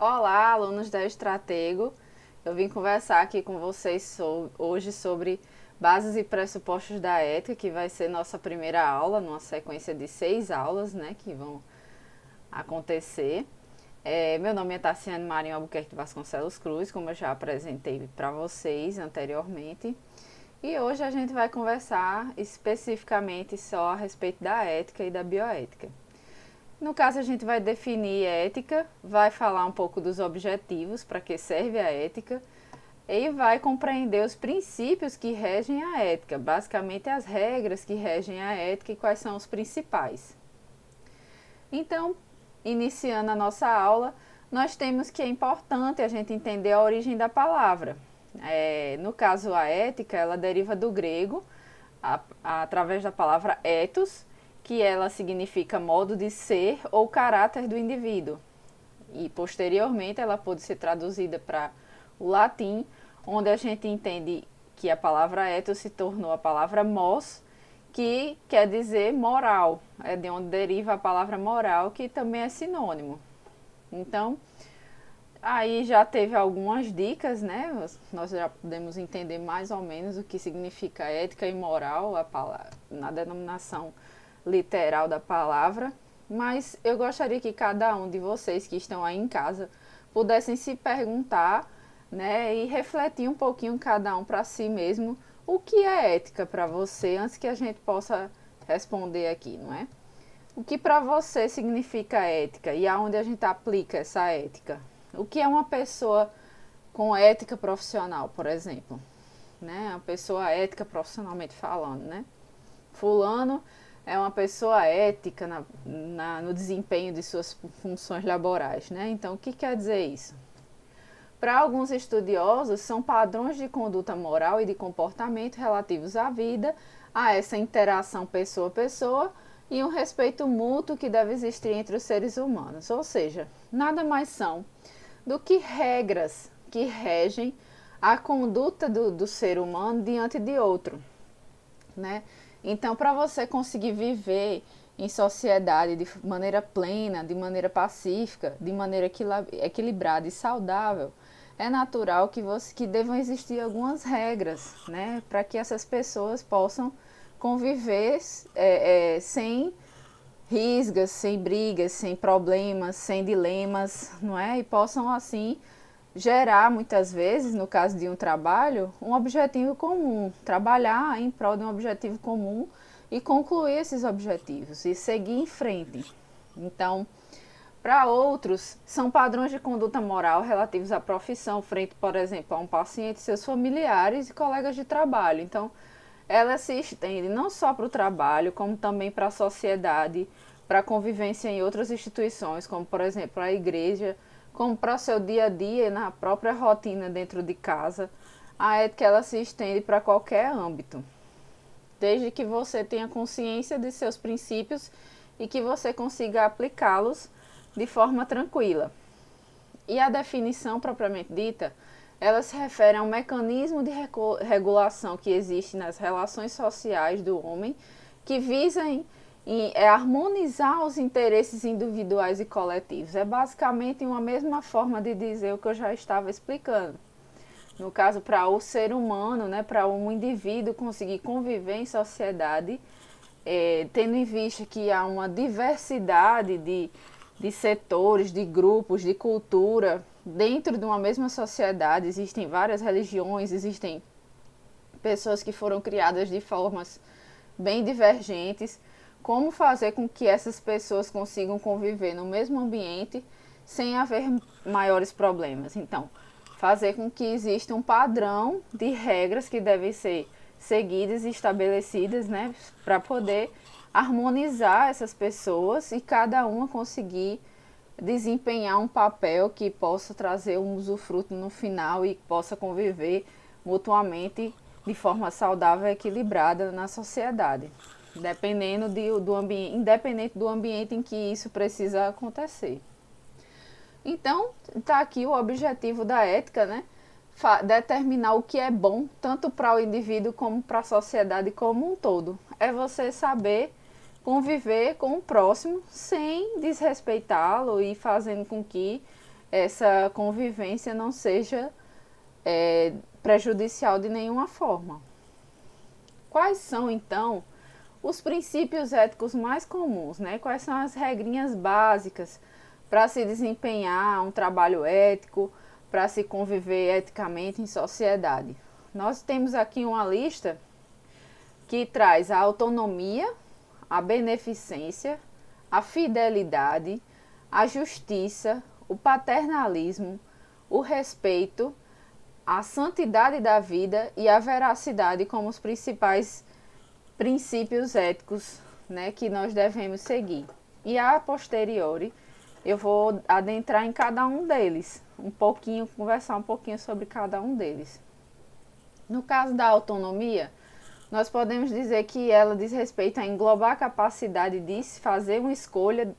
Olá, alunos da Estratego. Eu vim conversar aqui com vocês hoje sobre bases e pressupostos da ética, que vai ser nossa primeira aula, numa sequência de 6 aulas, né, que vão acontecer. Meu nome é Tassiane Marinho Albuquerque Vasconcelos Cruz, como eu já apresentei para vocês anteriormente. E hoje a gente vai conversar especificamente só a respeito da ética e da bioética. No caso, a gente vai definir ética, vai falar um pouco dos objetivos, para que serve a ética, e vai compreender os princípios que regem a ética, basicamente as regras que regem a ética e quais são os principais. Então, iniciando a nossa aula, nós temos que é importante a gente entender a origem da palavra. No caso, a ética, ela deriva do grego, através da palavra ethos, que ela significa modo de ser ou caráter do indivíduo. E posteriormente ela pode ser traduzida para o latim, onde a gente entende que a palavra ethos se tornou a palavra mos, que quer dizer moral. É de onde deriva a palavra moral, que também é sinônimo. Então, aí já teve algumas dicas, né? Nós já podemos entender mais ou menos o que significa ética e moral na denominação literal da palavra, mas eu gostaria que cada um de vocês que estão aí em casa pudessem se perguntar, né, e refletir um pouquinho cada um para si mesmo o que é ética para você, antes que a gente possa responder aqui, não é? O que para você significa ética e aonde a gente aplica essa ética? O que é uma pessoa com ética profissional, por exemplo? Né? Uma pessoa ética profissionalmente falando, né? Fulano é uma pessoa ética no desempenho de suas funções laborais, né? Então, o que quer dizer isso? Para alguns estudiosos, são padrões de conduta moral e de comportamento relativos à vida, a essa interação pessoa a pessoa e um respeito mútuo que deve existir entre os seres humanos. Ou seja, nada mais são do que regras que regem a conduta do ser humano diante de outro, né? Então, para você conseguir viver em sociedade de maneira plena, de maneira pacífica, de maneira equilibrada e saudável, é natural que devam existir algumas regras, né, para que essas pessoas possam conviver sem risgas, sem brigas, sem problemas, sem dilemas, não é? E possam assim gerar muitas vezes, no caso de um trabalho, um objetivo comum, trabalhar em prol de um objetivo comum e concluir esses objetivos e seguir em frente. Então, para outros, são padrões de conduta moral relativos à profissão, frente, por exemplo, a um paciente, seus familiares e colegas de trabalho. Então, ela se estende não só para o trabalho, como também para a sociedade, para a convivência em outras instituições, como, por exemplo, a igreja, como para o seu dia a dia, na própria rotina dentro de casa. A ética ela se estende para qualquer âmbito, desde que você tenha consciência de seus princípios e que você consiga aplicá-los de forma tranquila. E a definição propriamente dita, ela se refere a um mecanismo de regulação que existe nas relações sociais do homem que visa harmonizar os interesses individuais e coletivos. É basicamente uma mesma forma de dizer o que eu já estava explicando. No caso, para o ser humano, né, para um indivíduo conseguir conviver em sociedade, tendo em vista que há uma diversidade de setores, de grupos, de cultura, dentro de uma mesma sociedade, existem várias religiões, existem pessoas que foram criadas de formas bem divergentes. Como fazer com que essas pessoas consigam conviver no mesmo ambiente sem haver maiores problemas? Então, fazer com que exista um padrão de regras que devem ser seguidas e estabelecidas, né, para poder harmonizar essas pessoas e cada uma conseguir desempenhar um papel que possa trazer um usufruto no final e possa conviver mutuamente de forma saudável e equilibrada na sociedade, dependendo do ambiente, independente do ambiente em que isso precisa acontecer. Então, está aqui o objetivo da ética, né? Determinar o que é bom, tanto para o indivíduo como para a sociedade como um todo. É você saber conviver com o próximo sem desrespeitá-lo e fazendo com que essa convivência não seja prejudicial de nenhuma forma. Quais são, então, os princípios éticos mais comuns, né? Quais são as regrinhas básicas para se desempenhar um trabalho ético, para se conviver eticamente em sociedade? Nós temos aqui uma lista que traz a autonomia, a beneficência, a fidelidade, a justiça, o paternalismo, o respeito, a santidade da vida e a veracidade como os principais princípios éticos, né, que nós devemos seguir. E a posteriori, eu vou adentrar em cada um deles, conversar um pouquinho sobre cada um deles. No caso da autonomia, nós podemos dizer que ela diz respeito a englobar a capacidade de se fazer uma escolha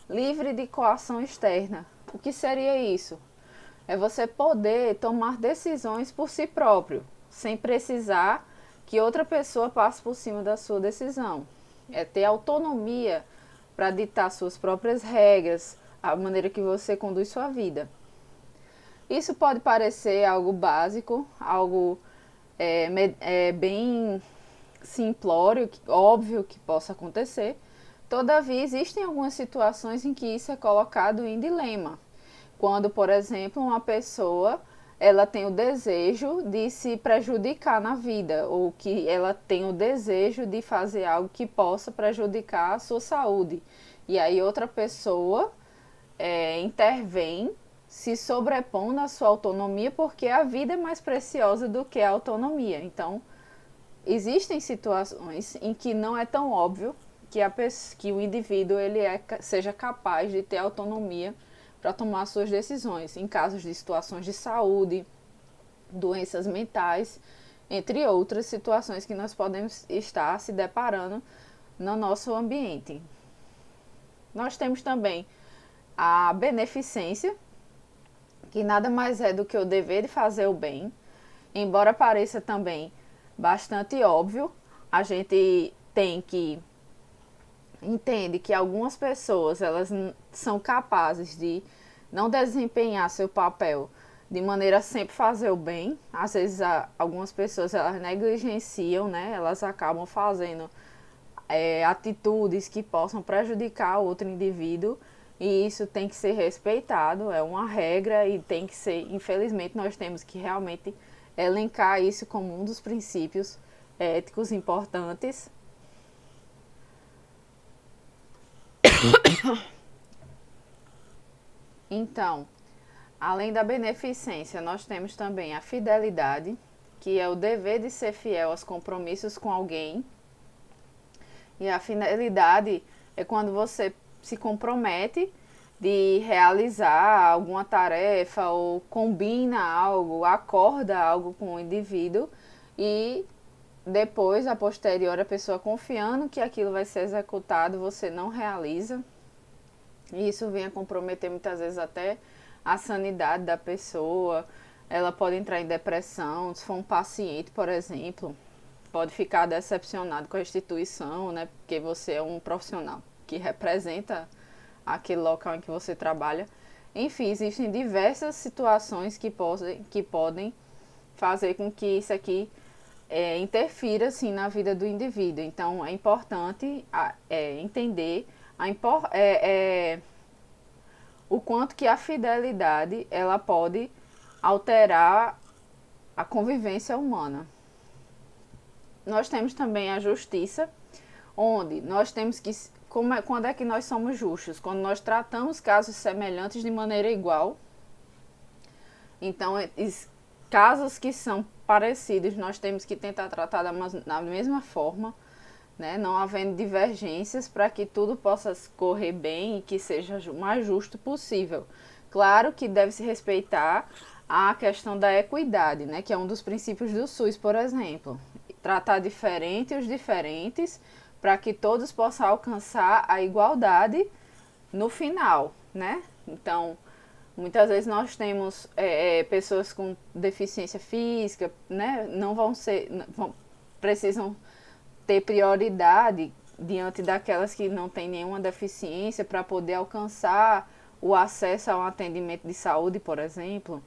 livre de coação externa. O que seria isso? É você poder tomar decisões por si próprio, sem precisar que outra pessoa passe por cima da sua decisão. É ter autonomia para ditar suas próprias regras, a maneira que você conduz sua vida. Isso pode parecer algo básico, algo bem simplório, óbvio que possa acontecer. Todavia, existem algumas situações em que isso é colocado em dilema. Quando, por exemplo, uma pessoa ela tem o desejo de se prejudicar na vida, ou que ela tem o desejo de fazer algo que possa prejudicar a sua saúde. E aí outra pessoa intervém, se sobrepondo à sua autonomia, porque a vida é mais preciosa do que a autonomia. Então, existem situações em que não é tão óbvio que o indivíduo seja capaz de ter autonomia para tomar suas decisões, em casos de situações de saúde, doenças mentais, entre outras situações que nós podemos estar se deparando no nosso ambiente. Nós temos também a beneficência, que nada mais é do que o dever de fazer o bem. Embora pareça também bastante óbvio, a gente entende que algumas pessoas elas são capazes de não desempenhar seu papel de maneira a sempre fazer o bem. Às vezes algumas pessoas elas negligenciam, né? Elas acabam fazendo atitudes que possam prejudicar outro indivíduo, e isso tem que ser respeitado, é uma regra e tem que ser, infelizmente nós temos que realmente elencar isso como um dos princípios éticos importantes. Então, além da beneficência, nós temos também a fidelidade, que é o dever de ser fiel aos compromissos com alguém. E a fidelidade é quando você se compromete de realizar alguma tarefa ou combina algo, acorda algo com o indivíduo e depois, a posteriori, a pessoa confiando que aquilo vai ser executado, você não realiza. E isso vem a comprometer muitas vezes até a sanidade da pessoa. Ela pode entrar em depressão, se for um paciente, por exemplo, pode ficar decepcionado com a instituição, né? Porque você é um profissional que representa aquele local em que você trabalha. Enfim, existem diversas situações que podem fazer com que isso aqui interfira assim, na vida do indivíduo. Então, é importante entender o quanto que a fidelidade ela pode alterar a convivência humana. Nós temos também a justiça, onde nós temos que... quando é que nós somos justos? Quando nós tratamos casos semelhantes de maneira igual. Então, casos que são parecidos, nós temos que tentar tratar da mesma forma, né? Não havendo divergências, para que tudo possa correr bem e que seja o mais justo possível. Claro que deve se respeitar a questão da equidade, né? Que é um dos princípios do SUS, por exemplo. Tratar diferente os diferentes, para que todos possam alcançar a igualdade no final, né? Então, muitas vezes nós temos pessoas com deficiência física, né? Precisam ter prioridade diante daquelas que não têm nenhuma deficiência para poder alcançar o acesso a um atendimento de saúde, por exemplo,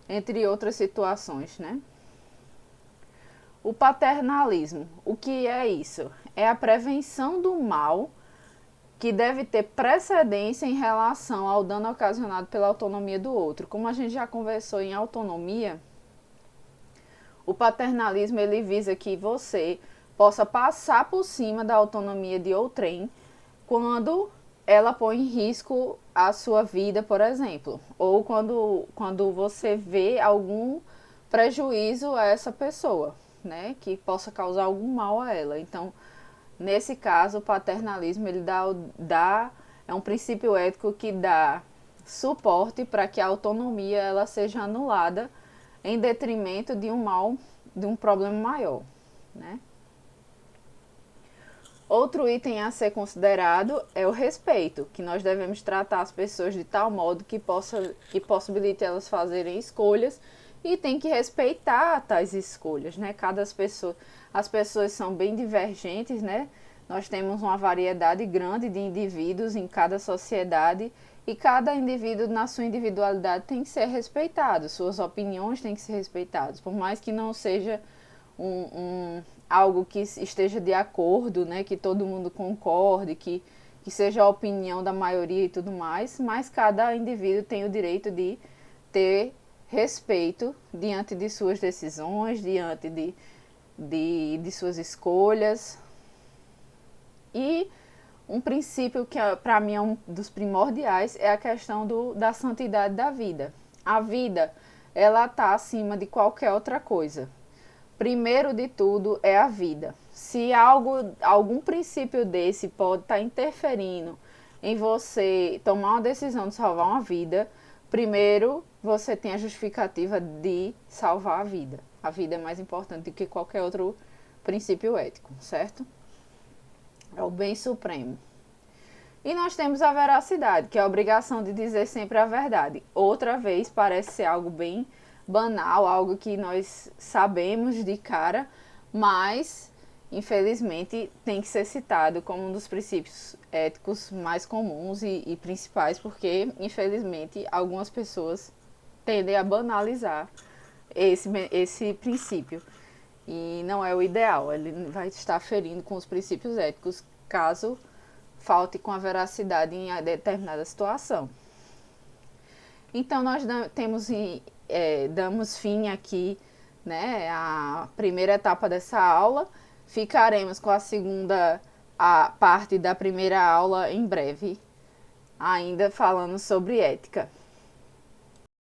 entre outras situações, né? O paternalismo, o que é isso? É a prevenção do mal que deve ter precedência em relação ao dano ocasionado pela autonomia do outro. Como a gente já conversou em autonomia, o paternalismo ele visa que você possa passar por cima da autonomia de outrem quando ela põe em risco a sua vida, por exemplo, ou quando você vê algum prejuízo a essa pessoa, né, que possa causar algum mal a ela. Então, nesse caso, o paternalismo ele é um princípio ético que dá suporte para que a autonomia ela seja anulada em detrimento de um problema maior, né? Outro item a ser considerado é o respeito, que nós devemos tratar as pessoas de tal modo que possibilite elas fazerem escolhas e tem que respeitar tais escolhas, né? As pessoas são bem divergentes, né? Nós temos uma variedade grande de indivíduos em cada sociedade e cada indivíduo na sua individualidade tem que ser respeitado, suas opiniões têm que ser respeitadas, por mais que não seja algo que esteja de acordo, né, que todo mundo concorde, que seja a opinião da maioria e tudo mais, mas cada indivíduo tem o direito de ter respeito diante de suas decisões, diante de suas escolhas. E um princípio que para mim é um dos primordiais é a questão da santidade da vida. A vida, ela está acima de qualquer outra coisa. Primeiro de tudo é a vida. Se algum princípio desse pode estar interferindo em você tomar uma decisão de salvar uma vida, primeiro você tem a justificativa de salvar a vida. A vida é mais importante do que qualquer outro princípio ético, certo? É o bem supremo. E nós temos a veracidade, que é a obrigação de dizer sempre a verdade. Outra vez, parece ser algo bem banal, algo que nós sabemos de cara, mas, infelizmente, tem que ser citado como um dos princípios éticos mais comuns e principais, porque, infelizmente, algumas pessoas tendem a banalizar esse princípio. E não é o ideal, ele vai estar ferindo com os princípios éticos, caso falte com a veracidade em determinada situação. Então, nós damos fim aqui, né, à primeira etapa dessa aula. Ficaremos com a parte da primeira aula em breve, ainda falando sobre ética.